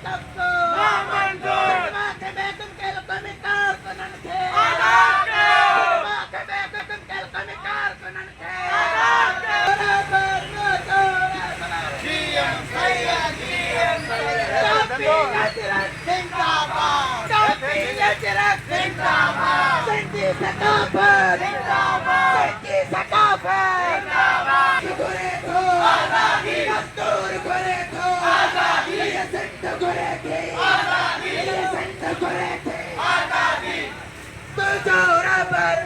तक्को cinema के बेगम के कमी कारकुनन के सिनेमा के बेगम के कमी कारकुनन के बराबर जीएम सैयद टोपी नजरत जिंदाबाद टोपी नजरत जिंदाबाद सिंधी सकाफत जिंदाबाद सिंधी सकाफत जिंदाबाद करे तो आजादी दस्तूर करे तो आजादी ये संत करे थे आजादी ये संत करे थे आजादी तुझो रबर